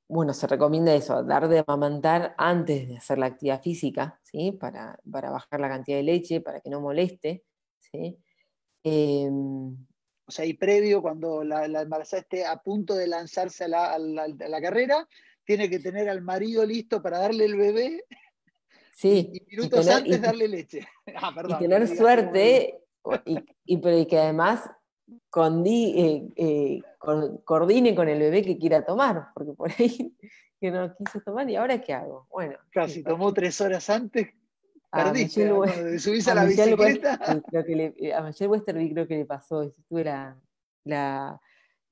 bueno, se recomienda eso, dar de amamantar antes de hacer la actividad física, ¿sí? Para bajar la cantidad de leche, para que no moleste, ¿sí? Eh, O sea, y previo, cuando la embarazada esté a punto de lanzarse a la carrera, tiene que tener al marido listo para darle el bebé, sí, y minutos antes darle leche. Ah, y perdón, no tener me digas así como lo digo. suerte, pero y que además coordine con el bebé que quiera tomar, porque por ahí que no quiso tomar, ¿y ahora qué hago? Bueno, Casi tomó 3 horas antes, a perdiste. Michelle, Cuando te subís a a la Michelle bicicleta. A Michelle Westerby creo que le pasó eso. Tuve la,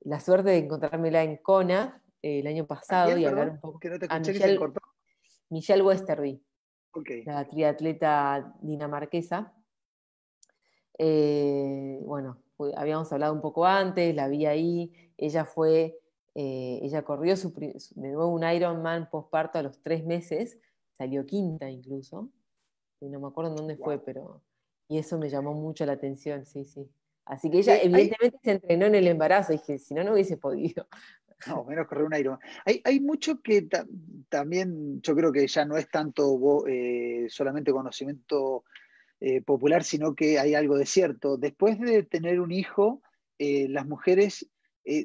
la suerte de encontrármela en Kona el año ¿A pasado quién, y hablar perdón? un poco. Que no te A escuché, que se cortó. Michelle Westerby, Ok. la triatleta dinamarquesa. Bueno, habíamos hablado un poco antes, la vi ahí, ella corrió de nuevo un Ironman postparto a los 3 meses, salió quinta incluso, y no me acuerdo en dónde fue, Wow. y eso me llamó mucho la atención, sí, sí. Así que ella Hay, evidentemente se entrenó en el embarazo, y dije, si no, no hubiese podido. no, menos correr un Ironman. Hay mucho que también yo creo que ya no es tanto solamente conocimiento popular, sino que hay algo de cierto. Después de tener un hijo, las mujeres,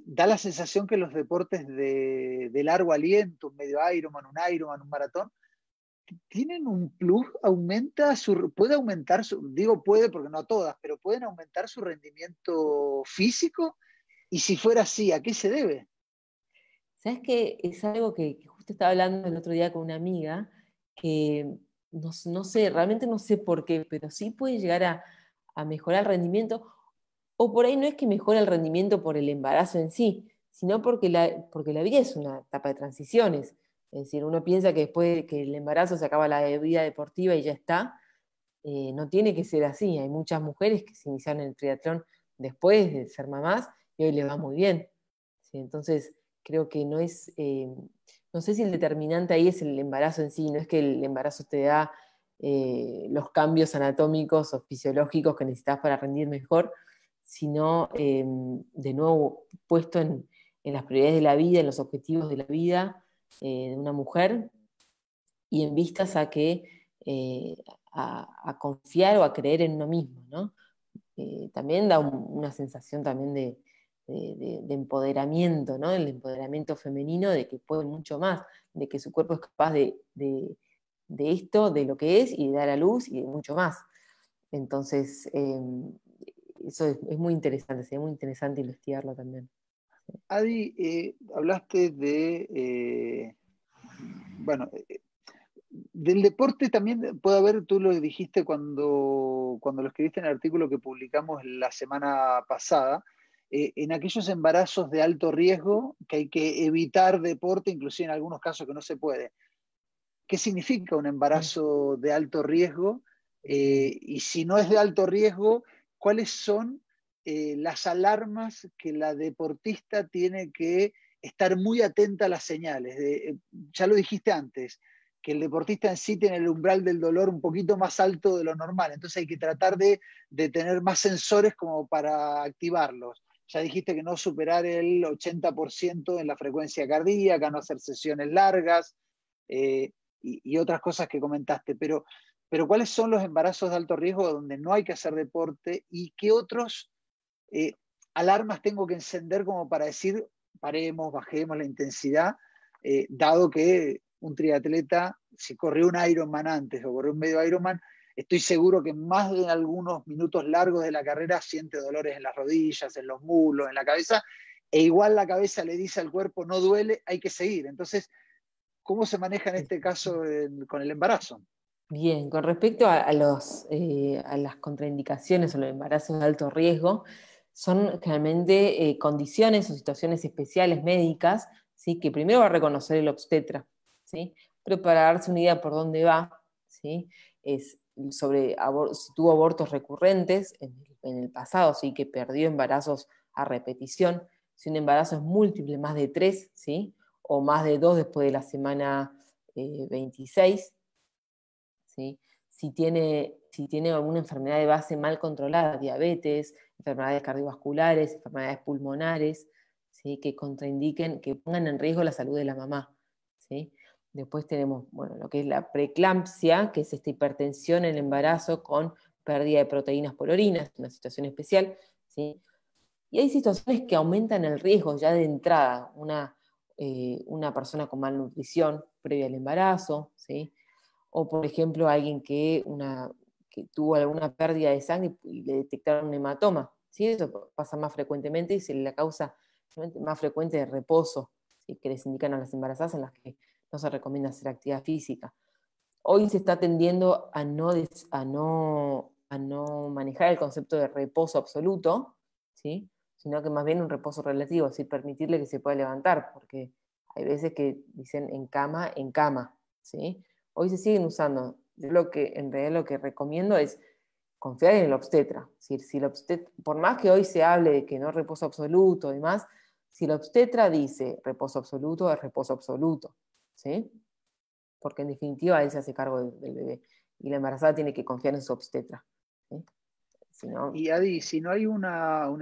da la sensación que los deportes de largo aliento, un medio Ironman, un maratón, tienen un plus, puede aumentar digo puede porque no todas, pero pueden aumentar su rendimiento físico. Y si fuera así, ¿a qué se debe? ¿Sabes qué? Es algo que justo estaba hablando el otro día con una amiga, que no sé, realmente no sé por qué, pero sí puede llegar a mejorar el rendimiento, o por ahí no es que mejore el rendimiento por el embarazo en sí, sino porque la vida es una etapa de transiciones. Es decir, uno piensa que después de que el embarazo se acaba la vida deportiva y ya está. No tiene que ser así. Hay muchas mujeres que se iniciaron en el triatlón después de ser mamás y hoy les va muy bien. ¿Sí? Entonces, creo que no sé si el determinante ahí es el embarazo en sí, no es que el embarazo te da los cambios anatómicos o fisiológicos que necesitas para rendir mejor, sino de nuevo puesto en las prioridades de la vida, en los objetivos de la vida de una mujer y en vistas a que a confiar o a creer en uno mismo, ¿no? También da una sensación también de empoderamiento, ¿no? El empoderamiento femenino de que puede mucho más, de que su cuerpo es capaz de esto, de lo que es, y de dar a luz y de mucho más. Entonces, eso es muy interesante, sería muy interesante investigarlo también. Adi, hablaste bueno, del deporte también puede haber, tú lo dijiste cuando lo escribiste en el artículo que publicamos la semana pasada, en aquellos embarazos de alto riesgo que hay que evitar deporte, inclusive en algunos casos que no se puede. ¿Qué significa un embarazo de alto riesgo? Y si no es de alto riesgo, ¿cuáles son las alarmas que la deportista tiene que estar muy atenta a las señales? Ya lo dijiste antes, que el deportista en sí tiene el umbral del dolor un poquito más alto de lo normal, entonces hay que tratar de tener más sensores como para activarlos. Ya dijiste que no superar el 80% en la frecuencia cardíaca, no hacer sesiones largas y otras cosas que comentaste, pero ¿cuáles son los embarazos de alto riesgo donde no hay que hacer deporte y qué otros alarmas tengo que encender como para decir paremos, bajemos la intensidad, dado que un triatleta, si corrió un Ironman antes o corrió un medio Ironman, estoy seguro que más de algunos minutos largos de la carrera siente dolores en las rodillas, en los muslos, en la cabeza, e igual la cabeza le dice al cuerpo, no duele, hay que seguir. Entonces, ¿cómo se maneja en este caso con el embarazo? Bien, con respecto a las contraindicaciones o los embarazos de alto riesgo, son generalmente condiciones o situaciones especiales médicas, ¿sí? Que primero va a reconocer el obstetra, ¿sí? Pero para darse una idea por dónde va, ¿sí? Es sobre si tuvo abortos recurrentes en el pasado, ¿sí? Que perdió embarazos a repetición, si un embarazo es múltiple, más de 3, ¿sí? O más de 2 después de la semana 26, ¿sí? Si tiene alguna enfermedad de base mal controlada, diabetes, enfermedades cardiovasculares, enfermedades pulmonares, ¿sí? Que contraindiquen, que pongan en riesgo la salud de la mamá, ¿sí? Después tenemos, bueno, lo que es la preeclampsia, que es esta hipertensión en el embarazo con pérdida de proteínas por orina, es una situación especial, ¿sí? Y hay situaciones que aumentan el riesgo ya de entrada, una persona con malnutrición previa al embarazo, ¿sí? O por ejemplo alguien que tuvo alguna pérdida de sangre y le detectaron un hematoma, ¿sí? Eso pasa más frecuentemente y es la causa más frecuente de reposo, ¿sí? Que les indican a las embarazadas en las que no se recomienda hacer actividad física. Hoy se está tendiendo a no manejar el concepto de reposo absoluto, ¿sí? Sino que más bien un reposo relativo, así permitirle que se pueda levantar, porque hay veces que dicen en cama, ¿sí? Hoy se siguen usando. Yo en realidad lo que recomiendo es confiar en el obstetra. Si el obstetra, por más que hoy se hable de que no reposo absoluto y demás, si el obstetra dice reposo absoluto, es reposo absoluto, ¿sí? Porque en definitiva él se hace cargo del bebé y la embarazada tiene que confiar en su obstetra, ¿sí? Si no, Y Adi, si no hay un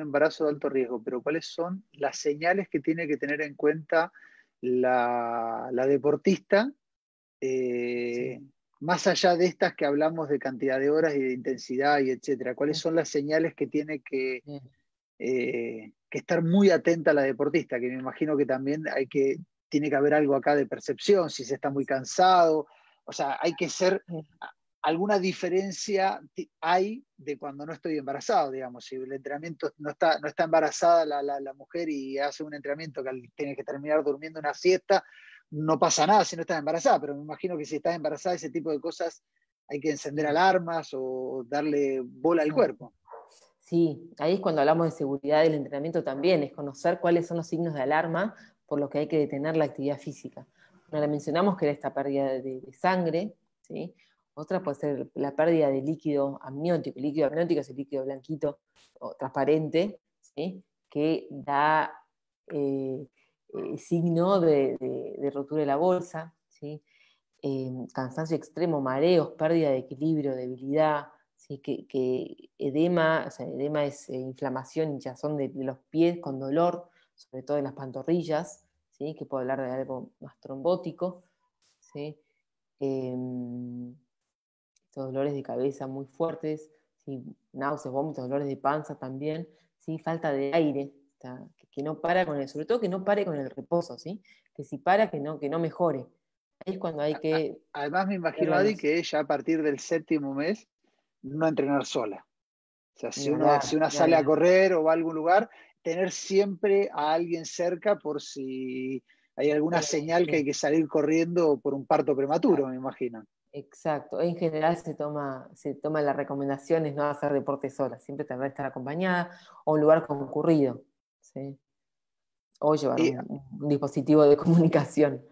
embarazo de alto riesgo, pero ¿cuáles son las señales que tiene que tener en cuenta la deportista, sí. eh, más allá de estas que hablamos de cantidad de horas y de intensidad y etcétera? ¿Cuáles son las señales que tiene Bien. que estar muy atenta a la deportista? Que me imagino que también tiene que haber algo acá de percepción, si se está muy cansado, o sea, hay que ser alguna diferencia hay de cuando no estoy embarazado, digamos, si el entrenamiento no está embarazada la mujer y hace un entrenamiento que tiene que terminar durmiendo una siesta, no pasa nada si no estás embarazada, pero me imagino que si estás embarazada, ese tipo de cosas hay que encender Sí, alarmas o darle bola al exacto. cuerpo. Sí, ahí es cuando hablamos de seguridad del entrenamiento también, es conocer cuáles son los signos de alarma por los que hay que detener la actividad física. Una la mencionamos que era esta pérdida de sangre, ¿sí? Otra puede ser la pérdida de líquido amniótico. El líquido amniótico es el líquido blanquito o transparente, ¿sí? Que da eh, signo de rotura de la bolsa, ¿sí? Cansancio extremo, mareos, pérdida de equilibrio, debilidad, ¿sí? Que edema, o sea, edema es inflamación, hinchazón de los pies con dolor, sobre todo en las pantorrillas, ¿sí? Que puedo hablar de algo más trombótico, ¿sí? Estos dolores de cabeza muy fuertes, ¿sí? Náuseas, vómitos, dolores de panza también, ¿sí? Falta de aire, que no para sobre todo que no pare con el reposo, ¿sí? Que si para, que no mejore. Ahí es cuando hay que Además, me imagino, verla Adi, que ella a partir del séptimo mes no entrenar sola. O sea, ni si hablar, una ni sale a hablar. correr o va a algún lugar, tener siempre a alguien cerca por si hay alguna señal que hay Sí, que salir corriendo por un parto prematuro, me exacto, imagino. exacto. En general se toma la recomendación es no hacer deporte sola, siempre tener que estar acompañada o un lugar concurrido, ¿sí? O llevar Eh, un dispositivo de comunicación,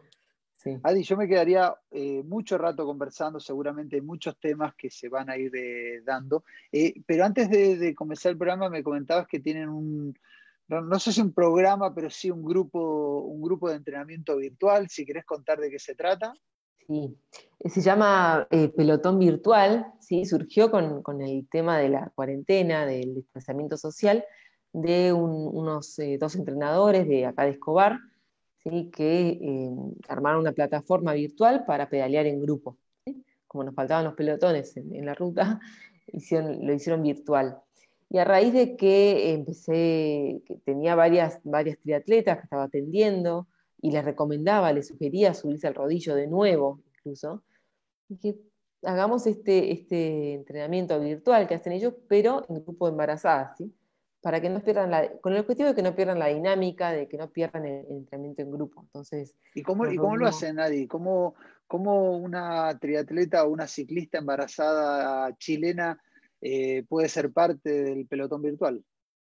sí. Adi, yo me quedaría mucho rato conversando, seguramente hay muchos temas que se van a ir dando. Pero antes de comenzar el programa me comentabas que tienen no sé si un programa, pero sí un grupo de entrenamiento virtual, si querés contar de qué se trata. Sí, se llama Pelotón Virtual, ¿sí? Surgió con el tema de la cuarentena, del distanciamiento social, de unos dos entrenadores de acá de Escobar, ¿sí? Que armaron una plataforma virtual para pedalear en grupo, ¿sí? Como nos faltaban los pelotones en la ruta, lo hicieron virtual. Y a raíz de que empecé, que tenía varias triatletas que estaba atendiendo, y les recomendaba, les sugería subirse al rodillo de nuevo, incluso, y que hagamos este entrenamiento virtual que hacen ellos, pero en grupo de embarazadas, ¿sí? Para que no pierdan con el objetivo de que no pierdan la dinámica, de que no pierdan el entrenamiento en grupo. Entonces, nos Y cómo lo reunimos. hacen, Adi? ¿Cómo una triatleta o una ciclista embarazada chilena puede ser parte del pelotón virtual?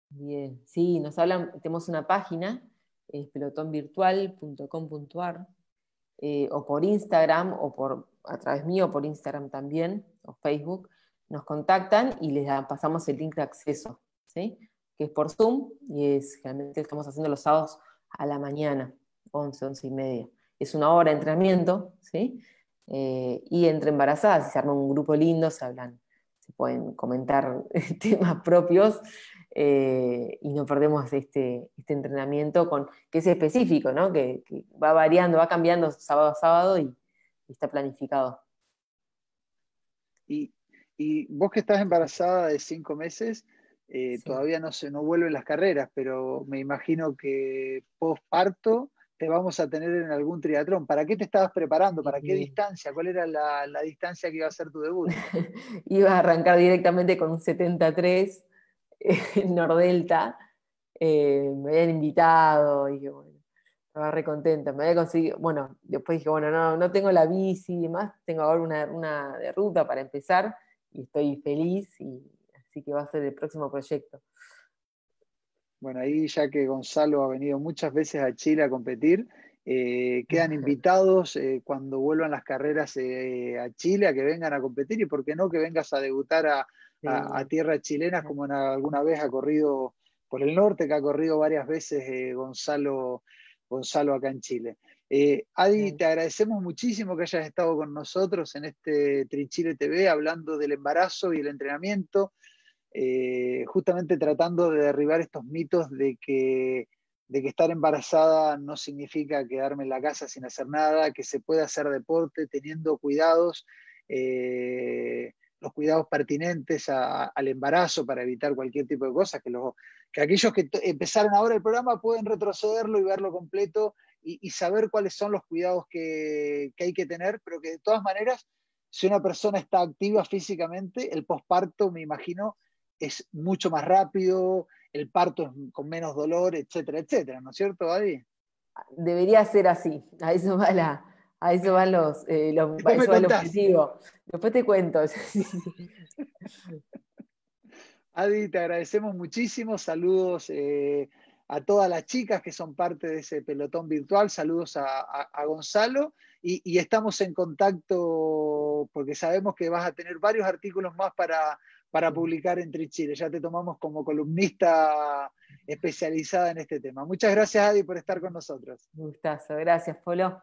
Bien, sí, nos hablan, tenemos una página, es pelotonvirtual.com.ar, o por Instagram, a través mío por Instagram también, o Facebook, nos contactan y pasamos el link de acceso, ¿sí? Que es por Zoom y generalmente estamos haciendo los sábados a la mañana, 11, 11:30. Es una hora de entrenamiento, ¿sí? Y entre embarazadas, si se arma un grupo lindo, se pueden comentar temas propios, y no perdemos este entrenamiento que es específico, ¿no? Que va variando, va cambiando sábado a sábado y está planificado. Y, y vos que estás embarazada de 5 meses, Sí. todavía no vuelven las carreras, pero me imagino que postparto te vamos a tener en algún triatlón. ¿Para qué te estabas preparando? ¿Para qué Y distancia? ¿Cuál era la distancia que iba a ser tu debut? iba a arrancar directamente con un 73 en Nordelta. Me habían invitado y bueno, estaba re contenta. Me había conseguido, bueno, después dije, bueno, no tengo la bici y demás, tengo ahora una de ruta para empezar y estoy feliz, y así que va a ser el próximo proyecto. Bueno, ahí ya que Gonzalo ha venido muchas veces a Chile a competir, quedan invitados cuando vuelvan las carreras a Chile a que vengan a competir y por qué no que vengas a debutar a Sí. tierras chilenas como alguna vez ha corrido por el norte, que ha corrido varias veces Gonzalo acá en Chile. Adi, te agradecemos muchísimo que hayas estado con nosotros en este Trichile TV hablando del embarazo y el entrenamiento, justamente tratando de derribar estos mitos de que estar embarazada no significa quedarme en la casa sin hacer nada, que se puede hacer deporte teniendo cuidados, los cuidados pertinentes al embarazo para evitar cualquier tipo de cosas, que aquellos que empezaron ahora el programa pueden retrocederlo y verlo completo y saber cuáles son los cuidados que hay que tener, pero que de todas maneras, si una persona está activa físicamente, el posparto, me imagino, es mucho más rápido, el parto es con menos dolor, etcétera, etcétera, ¿no es cierto, Adi? Debería ser así, a eso van a Después me eso va el contás. objetivo. Después te cuento. Adi, te agradecemos muchísimo, saludos a todas las chicas que son parte de ese pelotón virtual, saludos a Gonzalo y estamos en contacto porque sabemos que vas a tener varios artículos más para publicar en Trichile, ya te tomamos como columnista especializada en este tema. Muchas gracias, Adi, por estar con nosotros. Un gustazo, gracias, Polo.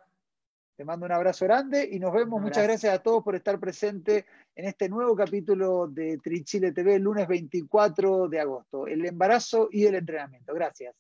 Te mando un abrazo grande y nos Un vemos. Muchas abrazo. gracias a todos por estar presente en este nuevo capítulo de Trichile TV, lunes 24 de agosto. El embarazo y el entrenamiento. Gracias.